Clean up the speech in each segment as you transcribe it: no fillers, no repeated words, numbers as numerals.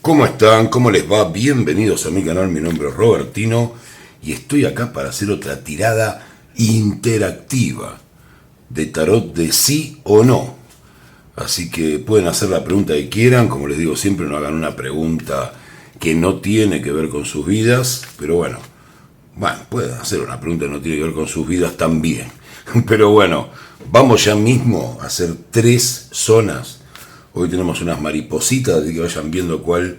¿Cómo están? ¿Cómo les va? Bienvenidos a mi canal, mi nombre es Robertino y estoy acá para hacer otra tirada interactiva de tarot de sí o no. Así que pueden hacer la pregunta que quieran, como les digo siempre, no hagan una pregunta que no tiene que ver con sus vidas, pero bueno, pueden hacer una pregunta que no tiene que ver con sus vidas también. Pero bueno, vamos ya mismo a hacer 3 zonas. Hoy tenemos unas maripositas, así que vayan viendo cuál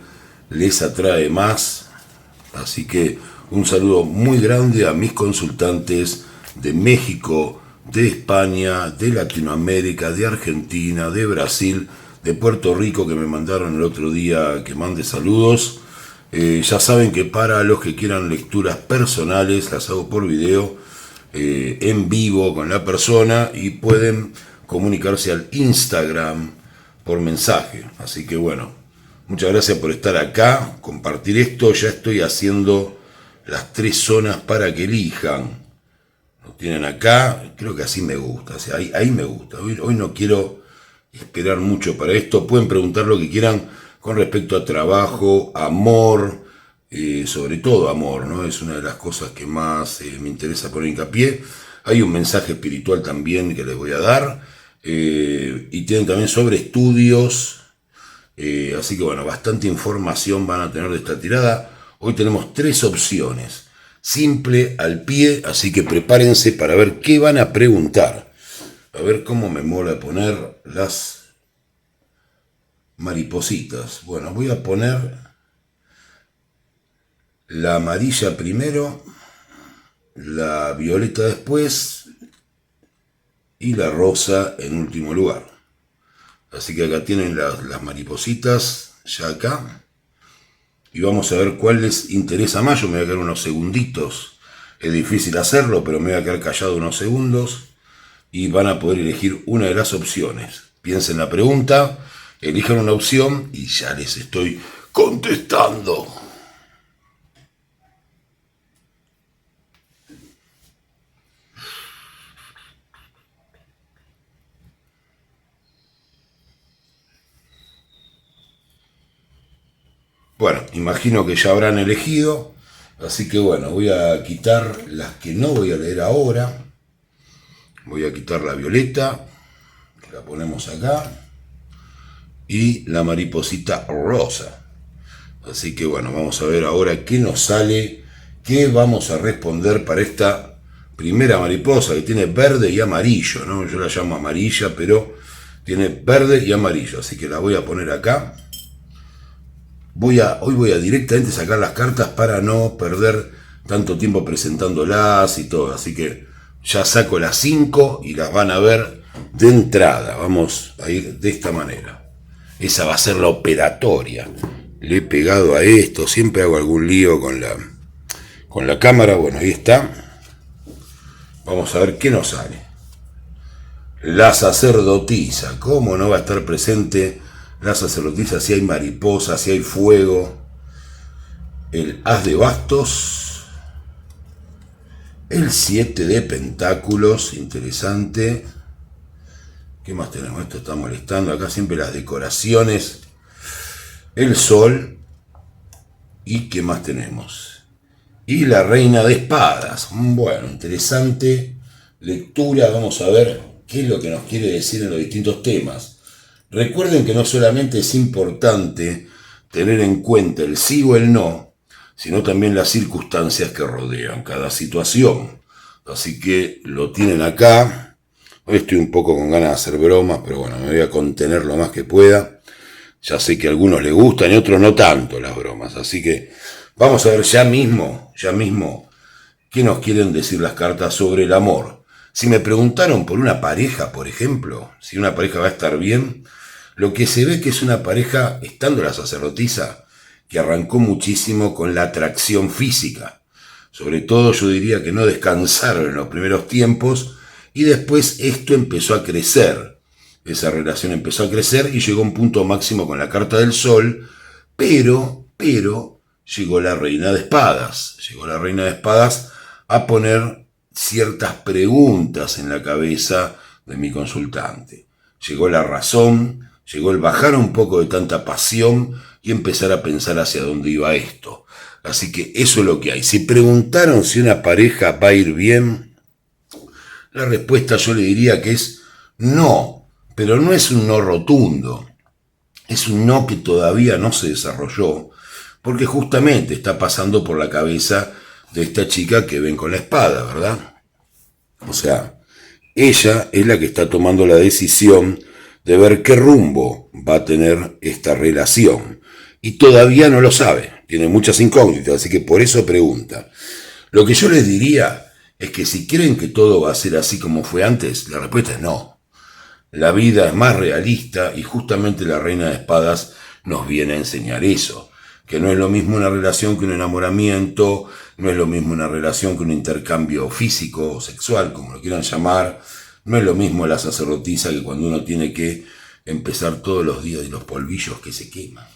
les atrae más. Así que un saludo muy grande a mis consultantes de México, de España, de Latinoamérica, de Argentina, de Brasil, de Puerto Rico, que me mandaron el otro día que mande saludos. Ya saben que para los que quieran lecturas personales las hago por video, en vivo con la persona, y pueden comunicarse al Instagram por mensaje. Así que bueno, muchas gracias por estar acá, compartir esto. Ya estoy haciendo las 3 zonas para que elijan. Lo tienen acá, creo que así me gusta, o sea, ahí me gusta. Hoy no quiero esperar mucho para esto. Pueden preguntar lo que quieran con respecto a trabajo, amor, sobre todo amor, ¿no? Es una de las cosas que más me interesa poner hincapié. Hay un mensaje espiritual también que les voy a dar, y tienen también sobre estudios, así que bueno, bastante información van a tener de esta tirada. Hoy tenemos 3 opciones, simple, al pie, así que prepárense para ver qué van a preguntar. A ver cómo me mola poner las maripositas. Bueno, voy a poner la amarilla primero, la violeta después y la rosa en último lugar. Así que acá tienen las maripositas ya acá. Y vamos a ver cuál les interesa más. Yo me voy a quedar unos segunditos. Es difícil hacerlo, pero me voy a quedar callado unos segundos. Y van a poder elegir una de las opciones. Piensen la pregunta, elijan una opción y ya les estoy contestando. Bueno, imagino que ya habrán elegido, así que bueno, voy a quitar las que no voy a leer ahora. Voy a quitar la violeta, la ponemos acá, y la mariposita rosa. Así que bueno, vamos a ver ahora qué nos sale, qué vamos a responder para esta primera mariposa que tiene verde y amarillo, ¿no? Yo la llamo amarilla, pero tiene verde y amarillo, así que la voy a poner acá. Hoy voy a directamente sacar las cartas para no perder tanto tiempo presentándolas y todo. Así que ya saco las 5 y las van a ver de entrada. Vamos a ir de esta manera. Esa va a ser la operatoria. Le he pegado a esto. Siempre hago algún lío con la cámara. Bueno, ahí está. Vamos a ver qué nos sale. La sacerdotisa. ¿Cómo no va a estar presente la sacerdotisa si hay mariposas, si hay fuego? El as de bastos, el 7 de pentáculos, interesante. ¿Qué más tenemos? Esto está molestando acá siempre las decoraciones. El sol. ¿Y qué más tenemos? Y la reina de espadas. Bueno, interesante lectura. Vamos a ver qué es lo que nos quiere decir en los distintos temas. Recuerden que no solamente es importante tener en cuenta el sí o el no, sino también las circunstancias que rodean cada situación. Así que lo tienen acá. Hoy estoy un poco con ganas de hacer bromas, pero bueno, me voy a contener lo más que pueda. Ya sé que a algunos les gustan y a otros no tanto las bromas. Así que vamos a ver ya mismo, qué nos quieren decir las cartas sobre el amor. Si me preguntaron por una pareja, por ejemplo, si una pareja va a estar bien, lo que se ve que es una pareja, estando la sacerdotisa, que arrancó muchísimo con la atracción física. Sobre todo yo diría que no descansaron en los primeros tiempos y después esto empezó a crecer. Esa relación empezó a crecer y llegó a un punto máximo con la carta del sol, pero llegó la reina de espadas. Llegó la reina de espadas a poner ciertas preguntas en la cabeza de mi consultante. Llegó la razón, Llegó el bajar un poco de tanta pasión y empezar a pensar hacia dónde iba esto. Así que eso es lo que hay. Si preguntaron si una pareja va a ir bien, la respuesta yo le diría que es no, pero no es un no rotundo. Es un no que todavía no se desarrolló, porque justamente está pasando por la cabeza de esta chica que ven con la espada, ¿verdad? O sea, ella es la que está tomando la decisión de ver qué rumbo va a tener esta relación. Y todavía no lo sabe, tiene muchas incógnitas, así que por eso pregunta. Lo que yo les diría es que si creen que todo va a ser así como fue antes, la respuesta es no. La vida es más realista y justamente la Reina de Espadas nos viene a enseñar eso. Que no es lo mismo una relación que un enamoramiento, no es lo mismo una relación que un intercambio físico o sexual, como lo quieran llamar, no es lo mismo la sacerdotisa que cuando uno tiene que empezar todos los días y los polvillos que se queman.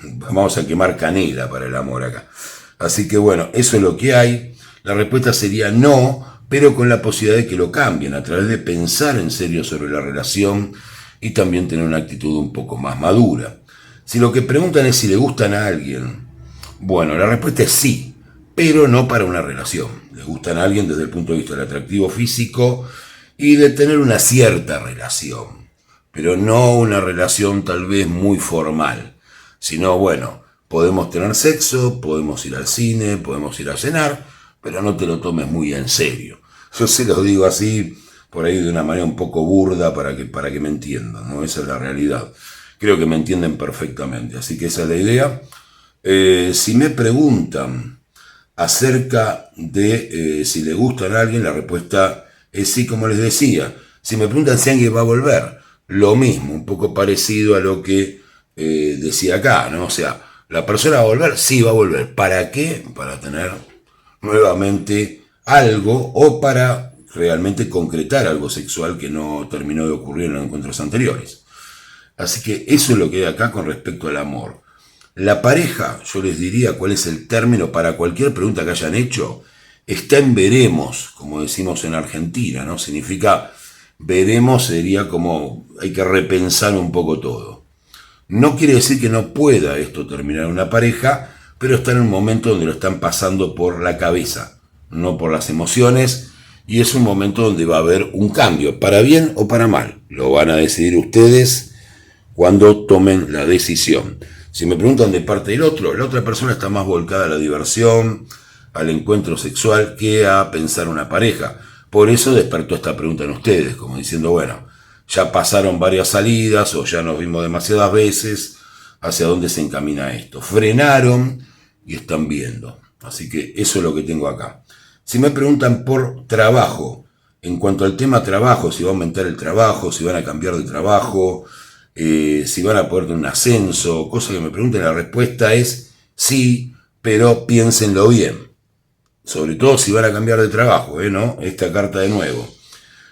Vamos a quemar canela para el amor acá. Así que bueno, eso es lo que hay. La respuesta sería no, pero con la posibilidad de que lo cambien a través de pensar en serio sobre la relación y también tener una actitud un poco más madura. Si lo que preguntan es si le gustan a alguien, bueno, la respuesta es sí, pero no para una relación. Le gustan a alguien desde el punto de vista del atractivo físico y de tener una cierta relación, pero no una relación tal vez muy formal, sino bueno, podemos tener sexo, podemos ir al cine, podemos ir a cenar, pero no te lo tomes muy en serio. Yo se los digo así, por ahí de una manera un poco burda para que me entiendan, ¿no? Esa es la realidad. Creo que me entienden perfectamente, así que esa es la idea. Si me preguntan acerca de si le gustan a alguien, la respuesta es sí, como les decía. Si me preguntan si alguien va a volver, lo mismo, un poco parecido a lo que decía acá, ¿no? O sea, la persona va a volver, sí va a volver. ¿Para qué? Para tener nuevamente algo o para realmente concretar algo sexual que no terminó de ocurrir en los encuentros anteriores. Así que eso es lo que hay acá con respecto al amor. La pareja, yo les diría cuál es el término para cualquier pregunta que hayan hecho, está en veremos, como decimos en Argentina, ¿no? Significa veremos, sería como hay que repensar un poco todo. No quiere decir que no pueda esto terminar en una pareja, pero está en un momento donde lo están pasando por la cabeza, no por las emociones, y es un momento donde va a haber un cambio, para bien o para mal. Lo van a decidir ustedes cuando tomen la decisión. Si me preguntan de parte del otro, la otra persona está más volcada a la diversión, al encuentro sexual, que a pensar una pareja. Por eso despertó esta pregunta en ustedes, como diciendo, bueno, ya pasaron varias salidas o ya nos vimos demasiadas veces, ¿hacia dónde se encamina esto? Frenaron y están viendo. Así que eso es lo que tengo acá. Si me preguntan por trabajo, en cuanto al tema trabajo, si va a aumentar el trabajo, si van a cambiar de trabajo, si van a poder tener un ascenso, cosa que me pregunten, la respuesta es sí, pero piénsenlo bien. Sobre todo si van a cambiar de trabajo, ¿no? Esta carta de nuevo.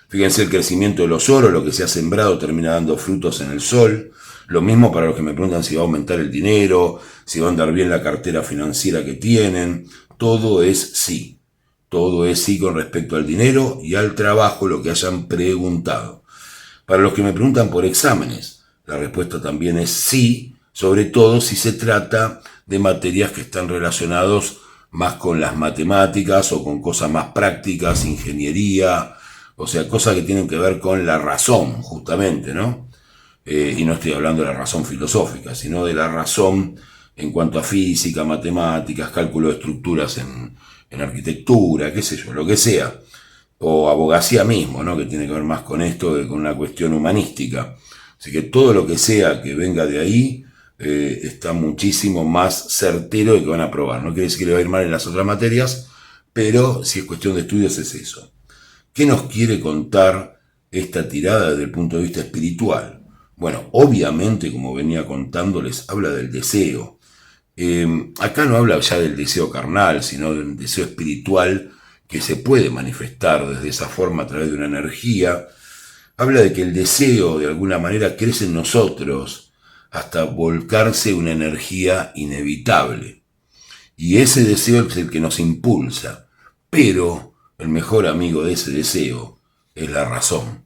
Fíjense el crecimiento de los oros, lo que se ha sembrado termina dando frutos en el sol. Lo mismo para los que me preguntan si va a aumentar el dinero, si va a andar bien la cartera financiera que tienen. Todo es sí. Todo es sí con respecto al dinero y al trabajo, lo que hayan preguntado. Para los que me preguntan por exámenes, la respuesta también es sí, sobre todo si se trata de materias que están relacionadas más con las matemáticas o con cosas más prácticas, ingeniería, o sea, cosas que tienen que ver con la razón, justamente, ¿no? Y no estoy hablando de la razón filosófica, sino de la razón en cuanto a física, matemáticas, cálculo de estructuras en arquitectura, qué sé yo, lo que sea. O abogacía mismo, ¿no? Que tiene que ver más con esto que con una cuestión humanística. Así que todo lo que sea que venga de ahí está muchísimo más certero de que van a aprobar. No quiere decir que le va a ir mal en las otras materias, pero si es cuestión de estudios es eso. ¿Qué nos quiere contar esta tirada desde el punto de vista espiritual? Bueno, obviamente, como venía contándoles, habla del deseo. Acá no habla ya del deseo carnal, sino del deseo espiritual que se puede manifestar desde esa forma a través de una energía. Habla de que el deseo de alguna manera crece en nosotros hasta volcarse una energía inevitable. Y ese deseo es el que nos impulsa. Pero el mejor amigo de ese deseo es la razón.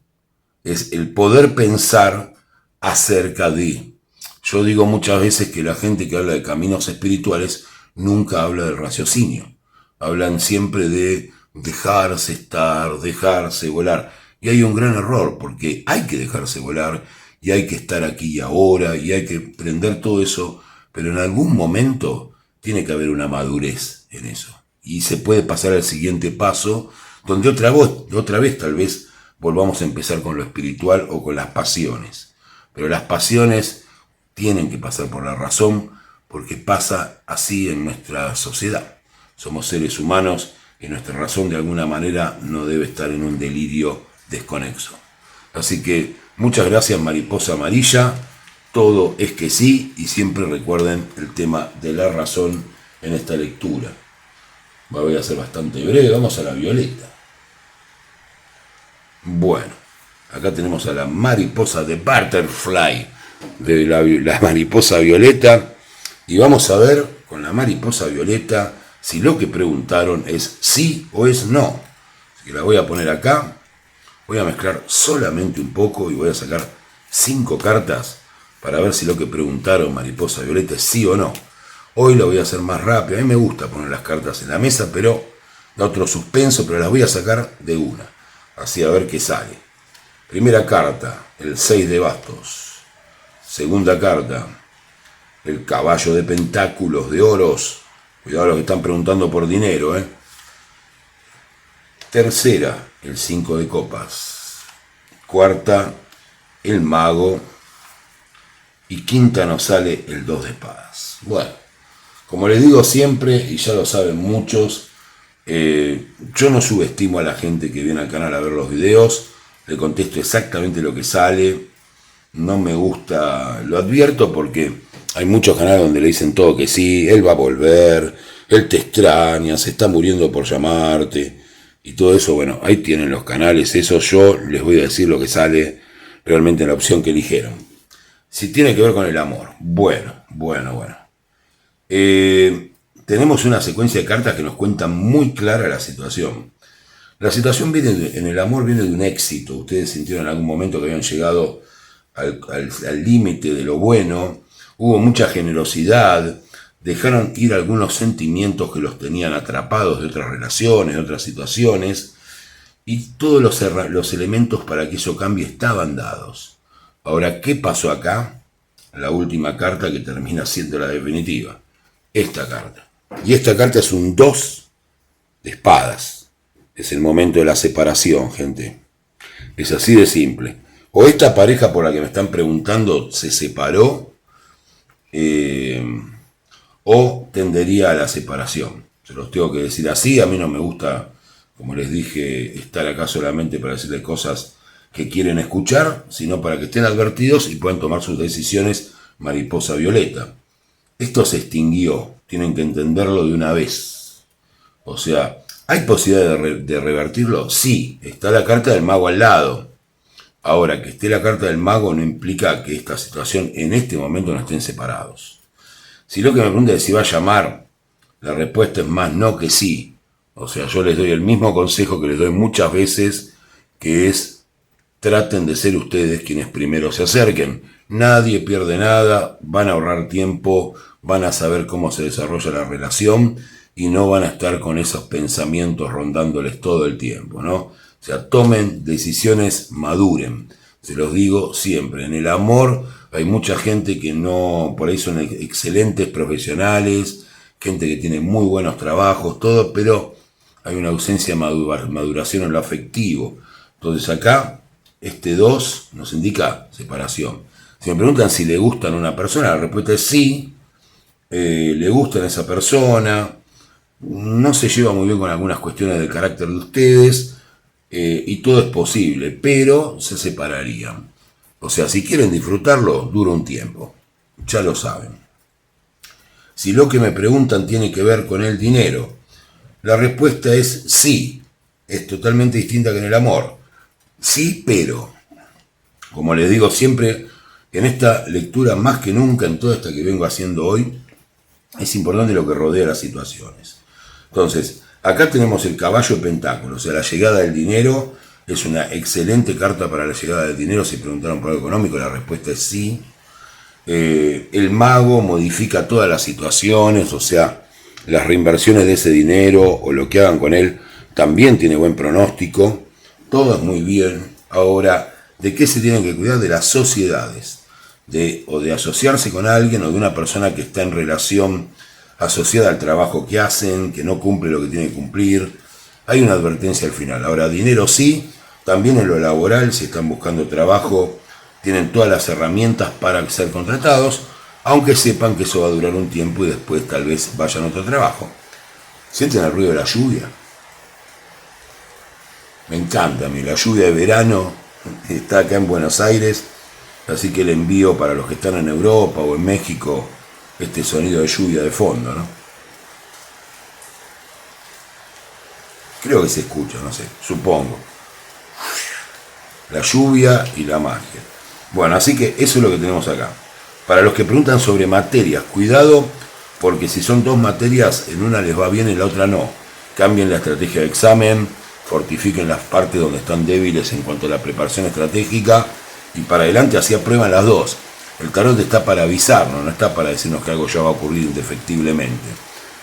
Es el poder pensar acerca de. Yo digo muchas veces que la gente que habla de caminos espirituales nunca habla del raciocinio. Hablan siempre de dejarse estar, dejarse volar. Y hay un gran error, porque hay que dejarse volar y hay que estar aquí y ahora y hay que aprender todo eso, pero en algún momento tiene que haber una madurez en eso. Y se puede pasar al siguiente paso, donde otra vez tal vez volvamos a empezar con lo espiritual o con las pasiones. Pero las pasiones tienen que pasar por la razón, porque pasa así en nuestra sociedad. Somos seres humanos y nuestra razón de alguna manera no debe estar en un delirio desconexo. Así que muchas gracias, Mariposa Amarilla. Todo es que sí, y siempre recuerden el tema de la razón en esta lectura. Voy a ser bastante breve, vamos a la violeta. Bueno, acá tenemos a la mariposa de Butterfly, de la mariposa violeta, y vamos a ver con la mariposa violeta si lo que preguntaron es sí o es no. Así que la voy a poner acá, voy a mezclar solamente un poco y voy a sacar 5 cartas para ver si lo que preguntaron mariposa violeta es sí o no. Hoy lo voy a hacer más rápido, a mí me gusta poner las cartas en la mesa, pero da otro suspenso, pero las voy a sacar de una, así a ver qué sale. Primera carta, el 6 de bastos. Segunda carta, el caballo de pentáculos, de oros. Cuidado a los que están preguntando por dinero, ¿eh? Tercera, el 5 de copas. Cuarta, el mago. Y quinta nos sale el 2 de espadas. Bueno, como les digo siempre, y ya lo saben muchos, yo no subestimo a la gente que viene al canal a ver los videos. Le contesto exactamente lo que sale. No me gusta, lo advierto porque hay muchos canales donde le dicen todo que sí, él va a volver, él te extraña, se está muriendo por llamarte y todo eso. Bueno, ahí tienen los canales, eso yo les voy a decir lo que sale realmente en la opción que eligieron. Si tiene que ver con el amor, bueno. Tenemos una secuencia de cartas que nos cuentan muy clara la situación. La situación en el amor viene de un éxito. Ustedes sintieron en algún momento que habían llegado al límite de lo bueno, hubo mucha generosidad, dejaron ir algunos sentimientos que los tenían atrapados de otras relaciones, de otras situaciones, y todos los elementos para que eso cambie estaban dados. Ahora, ¿qué pasó acá? La última carta que termina siendo la definitiva. Esta carta. Y esta carta es un 2 de espadas. Es el momento de la separación, gente. Es así de simple. O esta pareja por la que me están preguntando se separó, o tendería a la separación. Se los tengo que decir así. A mí no me gusta, como les dije, estar acá solamente para decirles cosas que quieren escuchar, sino para que estén advertidos y puedan tomar sus decisiones. Mariposa violeta. Esto se extinguió. Tienen que entenderlo de una vez. O sea, ¿hay posibilidad de revertirlo? Sí. Está la carta del mago al lado. Ahora, que esté la carta del mago no implica que esta situación en este momento no estén separados. Si lo que me pregunta es si va a llamar, la respuesta es más no que sí. O sea, yo les doy el mismo consejo que les doy muchas veces, que es traten de ser ustedes quienes primero se acerquen. Nadie pierde nada, van a ahorrar tiempo, van a saber cómo se desarrolla la relación y no van a estar con esos pensamientos rondándoles todo el tiempo, ¿no? O sea, tomen decisiones, maduren. Se los digo siempre, en el amor hay mucha gente que no, por ahí son excelentes profesionales, gente que tiene muy buenos trabajos, todo, pero hay una ausencia de maduración en lo afectivo. Entonces acá, este 2 nos indica separación. Si me preguntan si le gustan a una persona, la respuesta es sí, le gustan a esa persona, no se lleva muy bien con algunas cuestiones del carácter de ustedes, y todo es posible, pero se separarían. O sea, si quieren disfrutarlo, dura un tiempo, ya lo saben. Si lo que me preguntan tiene que ver con el dinero, la respuesta es sí, es totalmente distinta que en el amor. Sí, pero, como les digo siempre, en esta lectura más que nunca, en toda esta que vengo haciendo hoy, es importante lo que rodea las situaciones. Entonces, acá tenemos el caballo de pentáculos, o sea, la llegada del dinero, Es una excelente carta para la llegada del dinero. Si preguntaron por algo económico, la respuesta es sí. El mago modifica todas las situaciones, o sea, las reinversiones de ese dinero o lo que hagan con él también tiene buen pronóstico. Todo es muy bien. Ahora, ¿de qué se tienen que cuidar? De las sociedades. O de asociarse con alguien o de una persona que está en relación asociada al trabajo que hacen, que no cumple lo que tiene que cumplir. Hay una advertencia al final. Ahora, dinero sí, también en lo laboral, si están buscando trabajo, tienen todas las herramientas para ser contratados, aunque sepan que eso va a durar un tiempo y después tal vez vayan a otro trabajo. ¿Sienten el ruido de la lluvia? Me encanta a mí, la lluvia de verano está acá en Buenos Aires, así que le envío para los que están en Europa o en México este sonido de lluvia de fondo, ¿no? Creo que se escucha, no sé, supongo. La lluvia y la magia. Bueno, así que eso es lo que tenemos acá. Para los que preguntan sobre materias, cuidado, porque si son dos materias, en una les va bien y en la otra no. Cambien la estrategia de examen, fortifiquen las partes donde están débiles en cuanto a la preparación estratégica y para adelante así aprueban las dos. El tarot está para avisarnos, no está para decirnos que algo ya va a ocurrir indefectiblemente.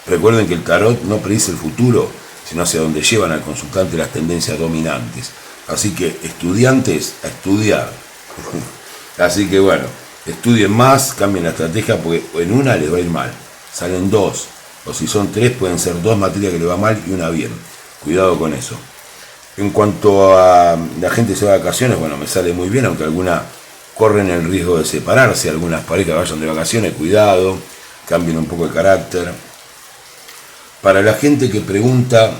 Recuerden que el tarot no predice el futuro, sino hacia donde llevan al consultante las tendencias dominantes. Así que estudiantes, a estudiar. Así que bueno, estudien más, cambien la estrategia porque en una les va a ir mal. Salen dos, o si son tres pueden ser dos materias que les va mal y una bien. Cuidado con eso. En cuanto a la gente se va de vacaciones, bueno, me sale muy bien, aunque algunas corren el riesgo de separarse, algunas parejas vayan de vacaciones, cuidado, cambien un poco el carácter. Para la gente que pregunta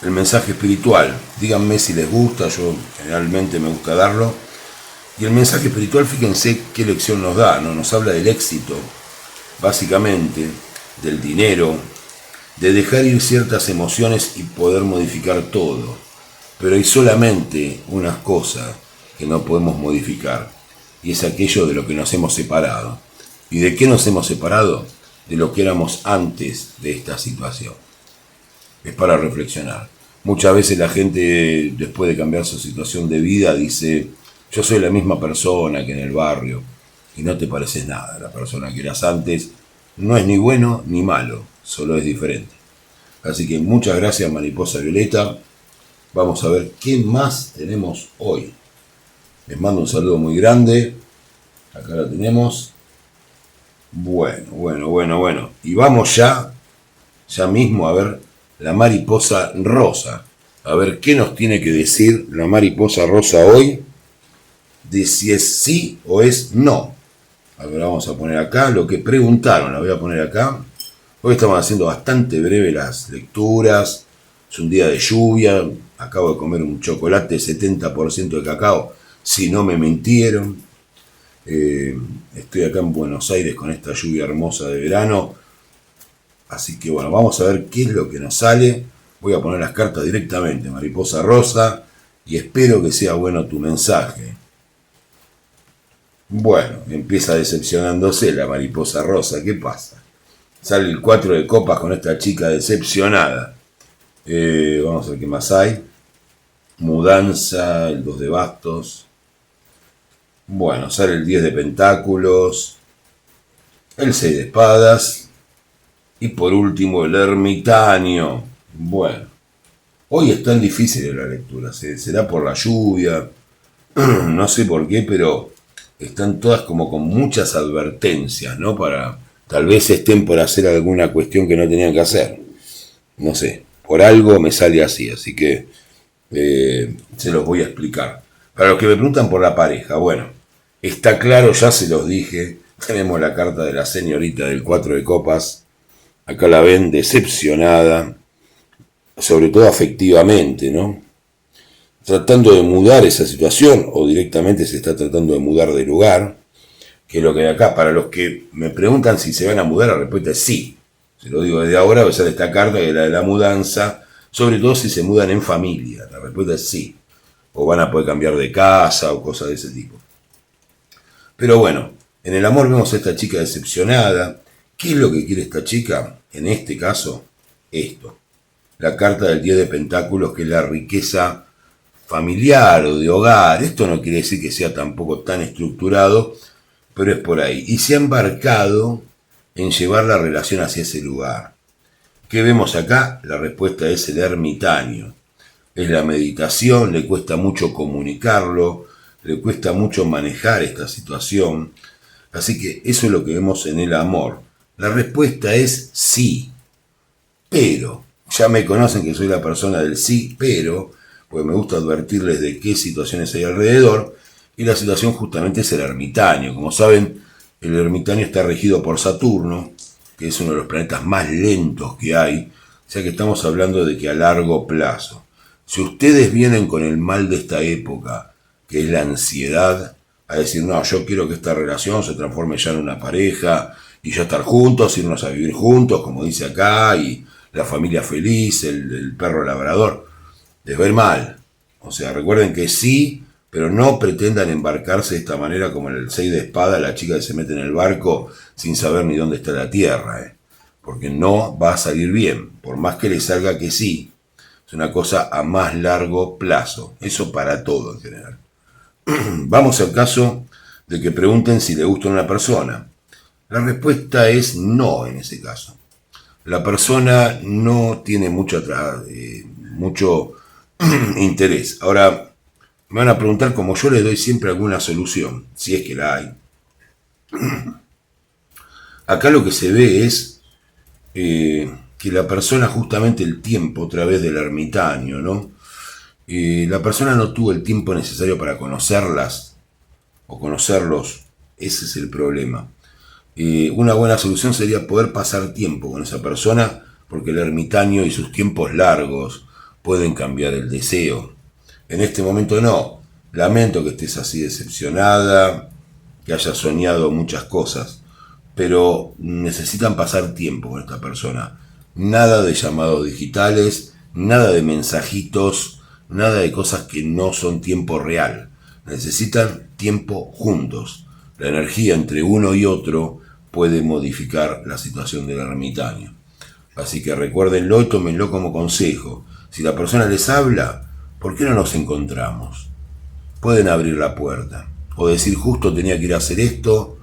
el mensaje espiritual, díganme si les gusta, yo generalmente me gusta darlo. Y el mensaje espiritual, fíjense qué lección nos da, ¿no? Nos habla del éxito, básicamente, del dinero, de dejar ir ciertas emociones y poder modificar todo. Pero hay solamente unas cosas que no podemos modificar, y es aquello de lo que nos hemos separado. ¿Y de qué nos hemos separado? De lo que éramos antes de esta situación. Es para reflexionar. Muchas veces la gente, después de cambiar su situación de vida, dice: yo soy la misma persona que en el barrio, y no te pareces nada. La persona que eras antes no es ni bueno ni malo, solo es diferente. Así que muchas gracias, Mariposa Violeta. Vamos a ver qué más tenemos hoy. Les mando un saludo muy grande. Acá lo tenemos. Bueno. Y vamos ya mismo a ver la mariposa rosa. A ver qué nos tiene que decir la mariposa rosa hoy. De si es sí o es no. A ver, vamos a poner acá lo que preguntaron. La voy a poner acá. Hoy estamos haciendo bastante breve las lecturas. Es un día de lluvia. Acabo de comer un chocolate 70% de cacao, si no me mintieron. Estoy acá en Buenos Aires con esta lluvia hermosa de verano. Así que bueno, vamos a ver qué es lo que nos sale. Voy a poner las cartas directamente, mariposa rosa, y espero que sea bueno tu mensaje. Bueno, empieza decepcionándose la mariposa rosa. ¿Qué pasa? Sale el 4 de copas con esta chica decepcionada. Vamos a ver qué más hay. Mudanza, el 2 de bastos. Bueno, sale el 10 de pentáculos. El 6 de espadas. Y por último el ermitaño. Bueno, hoy es tan difícil la lectura. Será por la lluvia. No sé por qué, pero están todas como con muchas advertencias, ¿no? Tal vez estén por hacer alguna cuestión que no tenían que hacer. No sé, por algo me sale así que se los voy a explicar. Para los que me preguntan por la pareja, bueno, está claro, ya se los dije, tenemos la carta de la señorita del 4 de copas, acá la ven decepcionada, sobre todo afectivamente, ¿no? Tratando de mudar esa situación, o directamente se está tratando de mudar de lugar, que es lo que hay acá. Para los que me preguntan si se van a mudar, la respuesta es sí. Se lo digo desde ahora, voy a hacer esta carta que es la de la mudanza, sobre todo si se mudan en familia. La respuesta es sí. O van a poder cambiar de casa o cosas de ese tipo. Pero bueno, en el amor vemos a esta chica decepcionada. ¿Qué es lo que quiere esta chica? En este caso, esto. La carta del 10 de pentáculos, que es la riqueza familiar o de hogar. Esto no quiere decir que sea tampoco tan estructurado, pero es por ahí. Y se ha embarcado en llevar la relación hacia ese lugar. ¿Qué vemos acá? La respuesta es el ermitaño. Es la meditación, le cuesta mucho comunicarlo, le cuesta mucho manejar esta situación. Así que eso es lo que vemos en el amor. La respuesta es sí, pero. Ya me conocen que soy la persona del sí, pero, porque me gusta advertirles de qué situaciones hay alrededor, y la situación justamente es el ermitaño. Como saben, el ermitaño está regido por Saturno, que es uno de los planetas más lentos que hay, o sea que estamos hablando de que a largo plazo. Si ustedes vienen con el mal de esta época, que es la ansiedad, a decir, no, yo quiero que esta relación se transforme ya en una pareja, y ya estar juntos, irnos a vivir juntos, como dice acá, y la familia feliz, el perro labrador, les va a ir mal. O sea, recuerden que sí, pero no pretendan embarcarse de esta manera como en el 6 de espada, la chica que se mete en el barco sin saber ni dónde está la tierra, porque no va a salir bien, por más que le salga que sí. Es una cosa a más largo plazo, eso para todo en general. Vamos al caso de que pregunten si le gusta a una persona. La respuesta es no en ese caso. La persona no tiene mucho interés. Ahora, me van a preguntar, como yo les doy siempre alguna solución, si es que la hay. Acá lo que se ve es que la persona, justamente el tiempo, otra vez del ermitaño, ¿no? La persona no tuvo el tiempo necesario para conocerlas o conocerlos. Ese es el problema. Una buena solución sería poder pasar tiempo con esa persona, porque el ermitaño y sus tiempos largos pueden cambiar el deseo. En este momento no. Lamento que estés así decepcionada, que hayas soñado muchas cosas, pero necesitan pasar tiempo con esta persona. Nada de llamados digitales, nada de mensajitos, nada de cosas que no son tiempo real. Necesitan tiempo juntos. La energía entre uno y otro puede modificar la situación del ermitaño. Así que recuérdenlo y tómenlo como consejo. Si la persona les habla, ¿por qué no nos encontramos? Pueden abrir la puerta. O decir, justo tenía que ir a hacer esto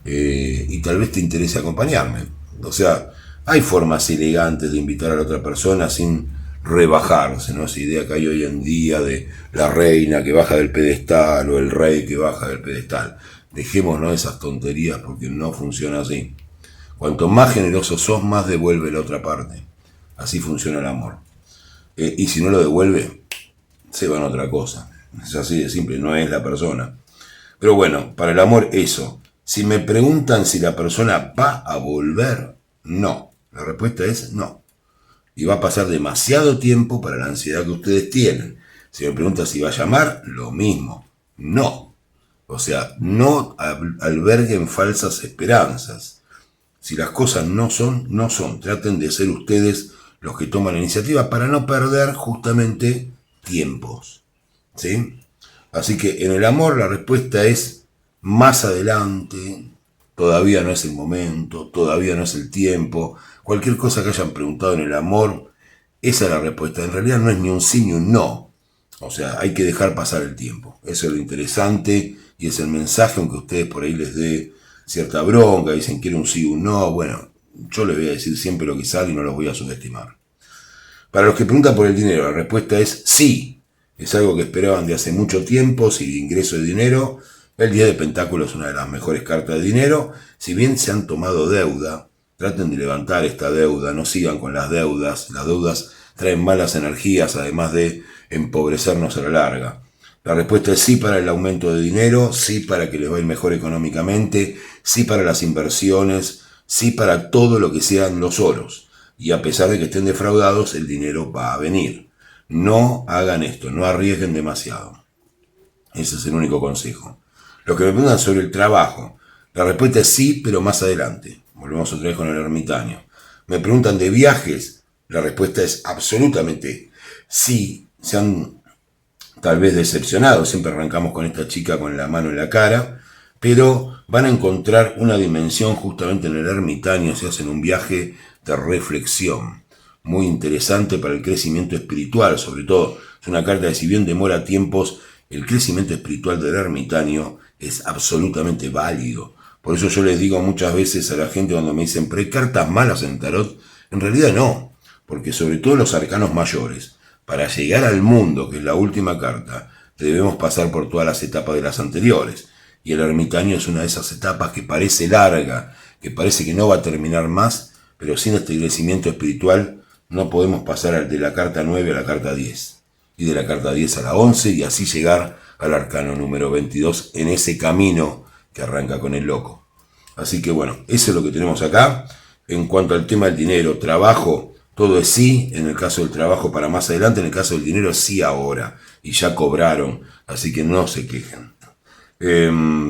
y tal vez te interese acompañarme. O sea, hay formas elegantes de invitar a la otra persona sin rebajarse, ¿no? Esa idea que hay hoy en día de la reina que baja del pedestal o el rey que baja del pedestal. Dejémonos esas tonterías porque no funciona así. Cuanto más generoso sos, más devuelve la otra parte. Así funciona el amor. Y si no lo devuelve, se va en otra cosa. Es así de simple, no es la persona. Pero bueno, para el amor eso. Si me preguntan si la persona va a volver, no. La respuesta es no. Y va a pasar demasiado tiempo para la ansiedad que ustedes tienen. Si me preguntan si va a llamar, lo mismo. No. O sea, no alberguen falsas esperanzas. Si las cosas no son, no son. Traten de ser ustedes los que toman la iniciativa para no perder justamente tiempos. ¿Sí? Así que en el amor la respuesta es más adelante, todavía no es el momento, todavía no es el tiempo. Cualquier cosa que hayan preguntado en el amor, esa es la respuesta. En realidad no es ni un sí ni un no. O sea, hay que dejar pasar el tiempo. Eso es lo interesante y es el mensaje, aunque a ustedes por ahí les dé cierta bronca, dicen quiero un sí o un no. Bueno, yo les voy a decir siempre lo que sale y no los voy a subestimar. Para los que preguntan por el dinero, la respuesta es sí. Es algo que esperaban de hace mucho tiempo, si de ingreso de dinero. El 10 de Pentáculos es una de las mejores cartas de dinero. Si bien se han tomado deuda, traten de levantar esta deuda, no sigan con las deudas. Las deudas traen malas energías, además de empobrecernos a la larga. La respuesta es sí para el aumento de dinero, sí para que les vaya mejor económicamente, sí para las inversiones, sí para todo lo que sean los oros. Y a pesar de que estén defraudados, el dinero va a venir. No hagan esto, no arriesguen demasiado. Ese es el único consejo. Los que me preguntan sobre el trabajo, la respuesta es sí, pero más adelante. Volvemos otra vez con el ermitaño. Me preguntan de viajes, la respuesta es absolutamente sí. Se han tal vez decepcionado, siempre arrancamos con esta chica con la mano en la cara, pero van a encontrar una dimensión justamente en el ermitaño, se hacen un viaje de reflexión, muy interesante para el crecimiento espiritual, sobre todo Es una carta que, si bien demora tiempos, el crecimiento espiritual del ermitaño es absolutamente válido. Por eso yo les digo muchas veces a la gente cuando me dicen, pero hay cartas malas en tarot. En realidad no, porque sobre todo los arcanos mayores, para llegar al mundo, que es la última carta, debemos pasar por todas las etapas de las anteriores. Y el ermitaño es una de esas etapas que parece larga, que parece que no va a terminar más, pero sin este crecimiento espiritual no podemos pasar de la carta 9 a la carta 10. Y de la carta 10 a la 11 y así llegar al arcano número 22 en ese camino que arranca con el loco. Así que bueno, eso es lo que tenemos acá. En cuanto al tema del dinero, trabajo, todo es sí. En el caso del trabajo para más adelante, en el caso del dinero sí ahora. Y ya cobraron, así que no se quejen.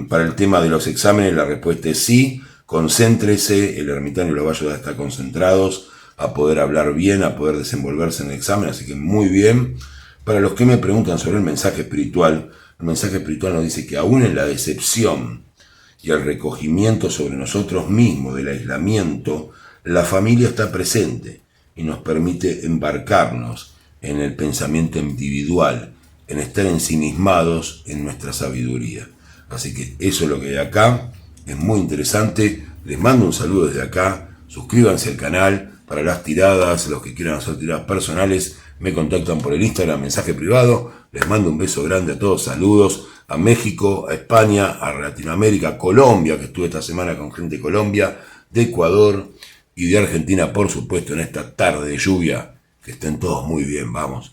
Para el tema de los exámenes, la respuesta es sí. Concéntrese, el ermitaño lo va a ayudar a estar concentrados, a poder hablar bien, a poder desenvolverse en el examen, así que muy bien. Para los que me preguntan sobre el mensaje espiritual nos dice que aún en la decepción y el recogimiento sobre nosotros mismos del aislamiento, la familia está presente y nos permite embarcarnos en el pensamiento individual, en estar ensimismados en nuestra sabiduría. Así que eso es lo que hay acá, es muy interesante. Les mando un saludo desde acá, suscríbanse al canal para las tiradas, los que quieran hacer tiradas personales, me contactan por el Instagram, mensaje privado. Les mando un beso grande a todos, saludos a México, a España, a Latinoamérica, a Colombia, que estuve esta semana con gente de Colombia, de Ecuador y de Argentina, por supuesto, en esta tarde de lluvia. Que estén todos muy bien, vamos.